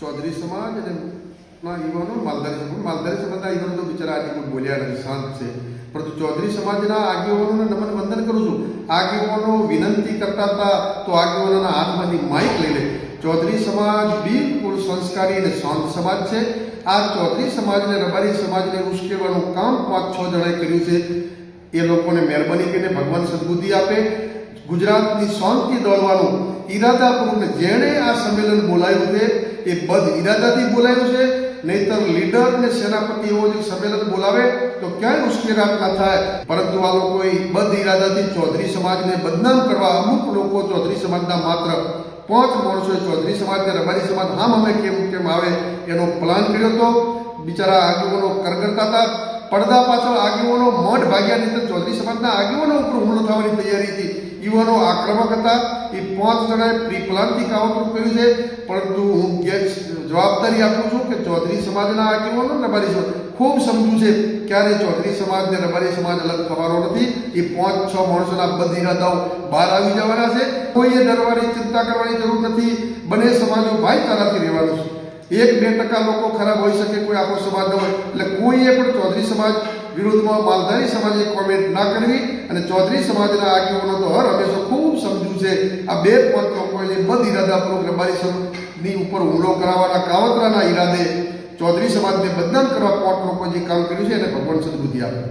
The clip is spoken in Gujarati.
ચૌધરી સમાજ અને યુવાનો માલધારી સમાજના યુવાનો તો બિચારા આજે કોઈ બોલ્યા નથી, શાંત છે. પરંતુ ચૌધરી સમાજના આગેવાનોને નમન વંદન કરું છું. આગેવાનો વિનંતી કરતા હતા તો આગેવાનોના હાથમાંથી માઇક લઈ લે. ચૌધરી સમાજ બિલકુલ સંસ્કારી અને શાંત સમાજ છે. આ ચૌધરી સમાજને રબારી સમાજને ઉશ્કેરવાનું કામ 5-6 જણાએ કર્યું છે. એ લોકોને મહેરબાની કરીને ભગવાન સદબુદ્ધિ આપે. ગુજરાતની શાંતિ દોડવાનું ઈરાદાપૂર્વક જેણે આ સંમેલન બોલાવ્યું છે એ બદ ઈરાદાથી બોલાવ્યું છે. નહીતર લીડર ને સેનાપતિ એવો જે સંમેલન બોલાવે તો ક્યાંય ઉશ્કેરાટ ના થાય. પરંતુ આ લોકોએ બદ ઈરાદાથી ચૌધરી સમાજને બદનામ કરવા અમુક લોકો ચૌધરી સમાજના માત્ર 5 માણસોએ ચૌધરી સમાજને રબારી સમાજ આમ અમે કેમ આવે એનો પ્લાન કર્યો હતો. બિચારા આગેવાનો કરગરતા હતા. પડદા પાછળ આગેવાનો મઠ ભાગ્યા નહીં તો ચૌધરી સમાજના આગેવાનો ઉપર હુમલો થવાની તૈયારી હતી. યુવાનો આક્રમક હતા. એ 5 જણાએ પ્રી પ્લાનથી કાવતરું કર્યું છે. પરંતુ હું જવાબદારી આપું છું કે ચૌધરી સમાજના આગેવાનો રબારી સમાજ ખૂબ સમજુ છે. ક્યારે ચૌધરી સમાજ ને રબારી સમાજ અલગ થવાનો નથી. એ 5-6 માણસોના બદ ઇરાદાઓ બહાર આવી જવાના છે. કોઈએ ડરવાની ચિંતા કરવાની જરૂર નથી. બંને સમાજો ભાઈચારાથી રહેવાનું છે. 1-2% લોકો ખરાબ હોઈ શકે, કોઈ આખો સમાજ ન હોય. એટલે કોઈએ પણ ચૌધરી સમાજ વિરુદ્ધમાં માલધારી સમાજે કોમેન્ટ ના કરવી. અને ચૌધરી સમાજના આગેવાનો તો હર હંમેશા ખૂબ સમજુ છે. આ 2-5 લોકોએ જે બદ ઇરાદાપૂર્વક રબારી સમાજની ઉપર હુમલો કરાવવાના કાવતરાના ઈરાદે ચૌધરી સમાજને બદનામ કરવા 5 લોકો જે કામ કર્યું છે એને ભગવાન સદબુદ્ધિ આપે.